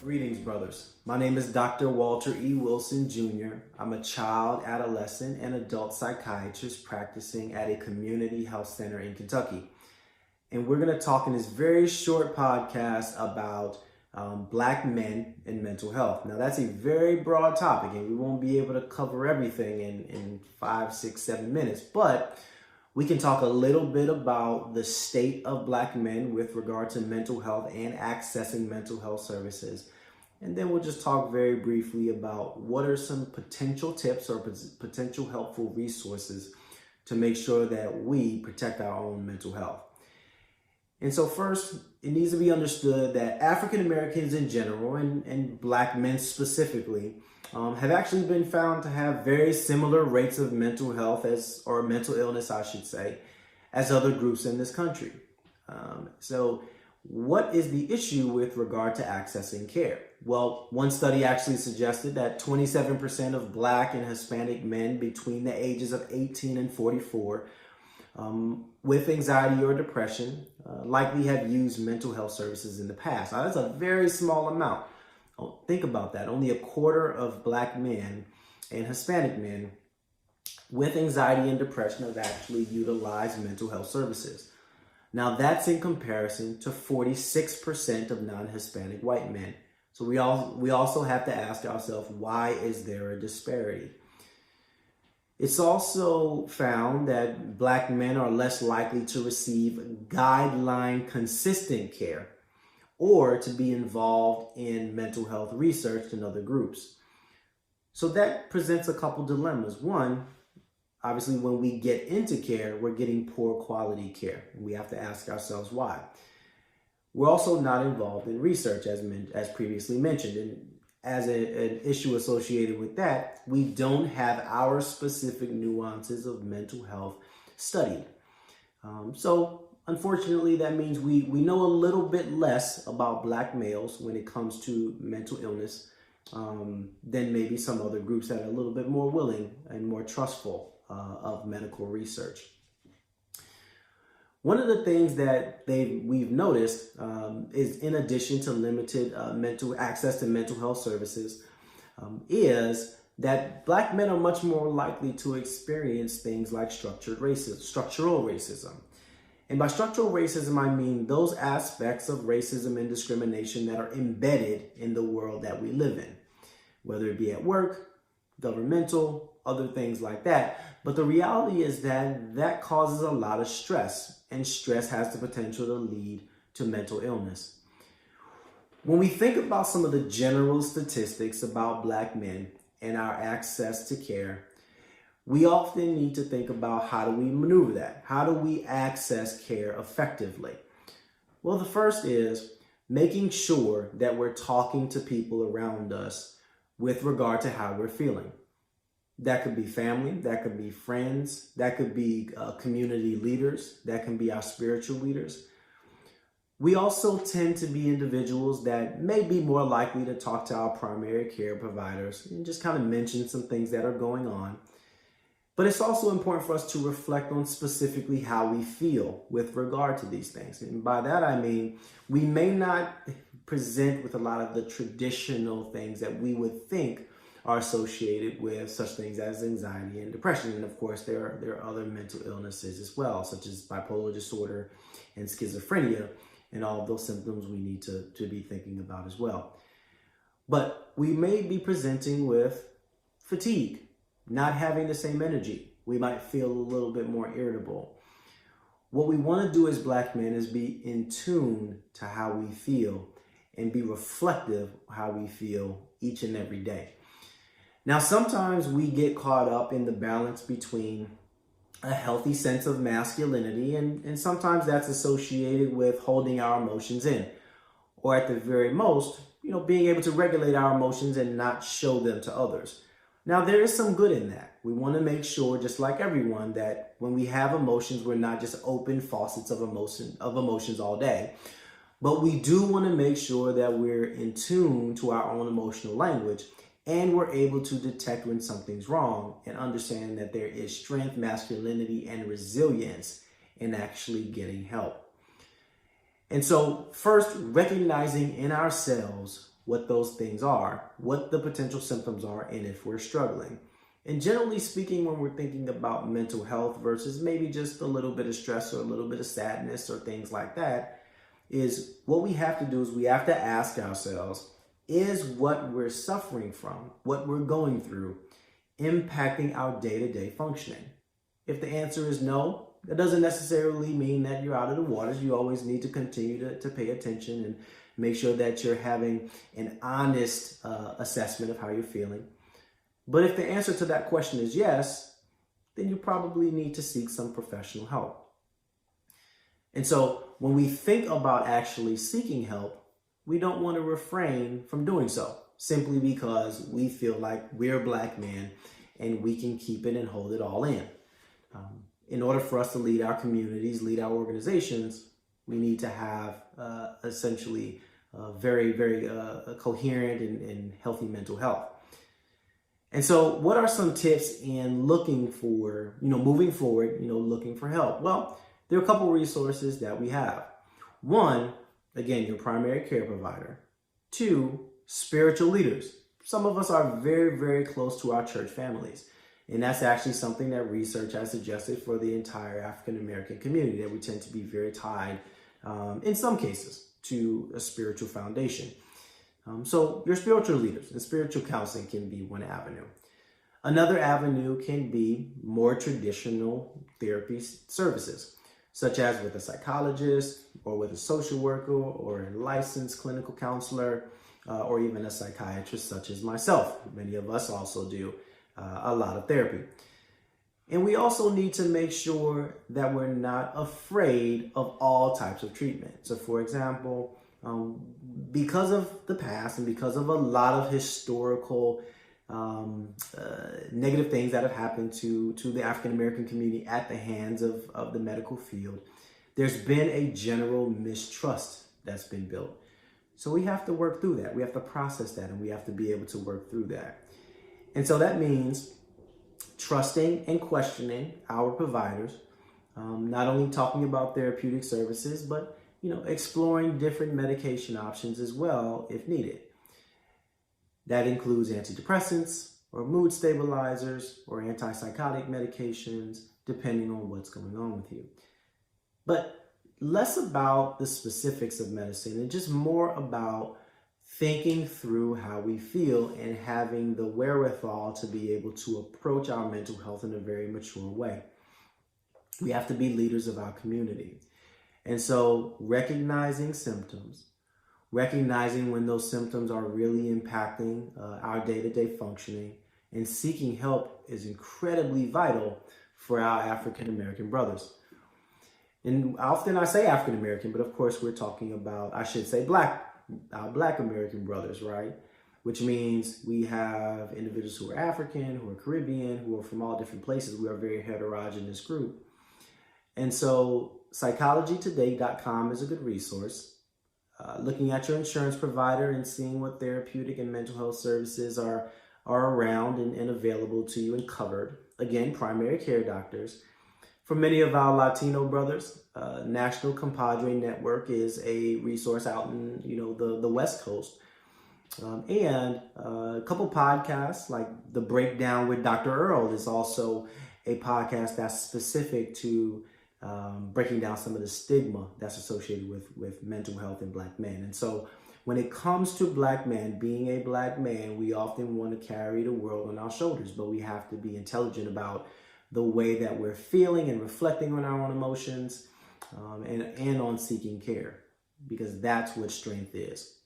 Greetings, brothers. My name is Dr. Walter E. Wilson, Jr. I'm a child, adolescent, and adult psychiatrist practicing at a community health center in Kentucky. And we're going to talk in this very short podcast about Black men and mental health. Now, that's a very broad topic, and we won't be able to cover everything in 5, 6, 7 minutes, but we can talk a little bit about the state of Black men with regard to mental health and accessing mental health services. And then we'll just talk very briefly about what are some potential tips or potential helpful resources to make sure that we protect our own mental health. And so first, it needs to be understood that African Americans in general and Black men specifically have actually been found to have very similar rates of mental health or mental illness, I should say, as other groups in this country. So what is the issue with regard to accessing care? Well, one study actually suggested that 27% of Black and Hispanic men between the ages of 18 and 44 with anxiety or depression likely have used mental health services in the past. Now, that's a very small amount. Think about that. Only a quarter of Black men and Hispanic men with anxiety and depression have actually utilized mental health services. Now, that's in comparison to 46% of non-Hispanic white men. So we also have to ask ourselves, why is there a disparity? It's also found that Black men are less likely to receive guideline consistent care or to be involved in mental health research than other groups. So that presents a couple dilemmas. One, obviously when we get into care, we're getting poor quality care. And we have to ask ourselves why. We're also not involved in research as previously mentioned. And as an issue associated with that, we don't have our specific nuances of mental health studied. So unfortunately, that means we know a little bit less about Black males when it comes to mental illness than maybe some other groups that are a little bit more willing and more trustful of medical research. One of the things that we've noticed is, in addition to limited access to mental health services, is that Black men are much more likely to experience things like structural racism. And by structural racism, I mean those aspects of racism and discrimination that are embedded in the world that we live in, whether it be at work, governmental, other things like that. But the reality is that causes a lot of stress, and stress has the potential to lead to mental illness. When we think about some of the general statistics about Black men and our access to care, we often need to think about, how do we maneuver that? How do we access care effectively? Well, the first is making sure that we're talking to people around us with regard to how we're feeling. That could be family, that could be friends, that could be community leaders, that can be our spiritual leaders. We also tend to be individuals that may be more likely to talk to our primary care providers and just kind of mention some things that are going on. But it's also important for us to reflect on specifically how we feel with regard to these things. And by that, I mean, we may not present with a lot of the traditional things that we would think are associated with such things as anxiety and depression. And of course, there are other mental illnesses as well, such as bipolar disorder and schizophrenia, and all of those symptoms we need to be thinking about as well. But we may be presenting with fatigue, not having the same energy. We might feel a little bit more irritable. What we want to do as Black men is be in tune to how we feel and be reflective of how we feel each and every day. Now, sometimes we get caught up in the balance between a healthy sense of masculinity, and sometimes that's associated with holding our emotions in, or at the very most, being able to regulate our emotions and not show them to others. Now, there is some good in that. We want to make sure, just like everyone, that when we have emotions, we're not just open faucets of emotions all day. But we do want to make sure that we're in tune to our own emotional language, and we're able to detect when something's wrong and understand that there is strength, masculinity, and resilience in actually getting help. And so first, recognizing in ourselves what those things are, what the potential symptoms are, and if we're struggling. And generally speaking, when we're thinking about mental health versus maybe just a little bit of stress or a little bit of sadness or things like that, is what we have to do is we have to ask ourselves, is what we're suffering from, what we're going through, impacting our day-to-day functioning? If the answer is no, that doesn't necessarily mean that you're out of the waters. You always need to continue to pay attention and make sure that you're having an honest assessment of how you're feeling. But if the answer to that question is yes, then you probably need to seek some professional help. And so when we think about actually seeking help, we don't want to refrain from doing so simply because we feel like we're Black men and we can keep it and hold it all in. In order for us to lead our communities, lead our organizations, we need to have essentially very, very coherent and healthy mental health. And so what are some tips in looking for, moving forward, looking for help? Well, there are a couple resources that we have. One, again, your primary care provider. Two, spiritual leaders. Some of us are very, very close to our church families. And that's actually something that research has suggested for the entire African American community, that we tend to be very tied, in some cases, to a spiritual foundation. So your spiritual leaders and spiritual counseling can be one avenue. Another avenue can be more traditional therapy services, such as with a psychologist or with a social worker or a licensed clinical counselor or even a psychiatrist such as myself. Many of us also do a lot of therapy. And we also need to make sure that we're not afraid of all types of treatment. So for example, because of the past and because of a lot of historical negative things that have happened to the African American community at the hands of the medical field, there's been a general mistrust that's been built. So we have to work through that. We have to process that, and we have to be able to work through that. And so that means trusting and questioning our providers, not only talking about therapeutic services, but exploring different medication options as well if needed. That includes antidepressants or mood stabilizers or antipsychotic medications, depending on what's going on with you. But less about the specifics of medicine and just more about thinking through how we feel and having the wherewithal to be able to approach our mental health in a very mature way. We have to be leaders of our community. And so recognizing symptoms, recognizing when those symptoms are really impacting our day-to-day functioning, and seeking help is incredibly vital for our African American brothers. And often I say African American, but of course we're talking about, I should say our Black American brothers, right? Which means we have individuals who are African, who are Caribbean, who are from all different places. We are a very heterogeneous group. And so psychologytoday.com is a good resource. Looking at your insurance provider and seeing what therapeutic and mental health services are around and available to you and covered. Again, primary care doctors. For many of our Latino brothers, National Compadre Network is a resource out in the West Coast. And a couple podcasts like The Breakdown with Dr. Earl is also a podcast that's specific to breaking down some of the stigma that's associated with mental health in Black men. And so when it comes to Black men, being a Black man, we often want to carry the world on our shoulders, but we have to be intelligent about the way that we're feeling and reflecting on our own emotions and on seeking care, because that's what strength is.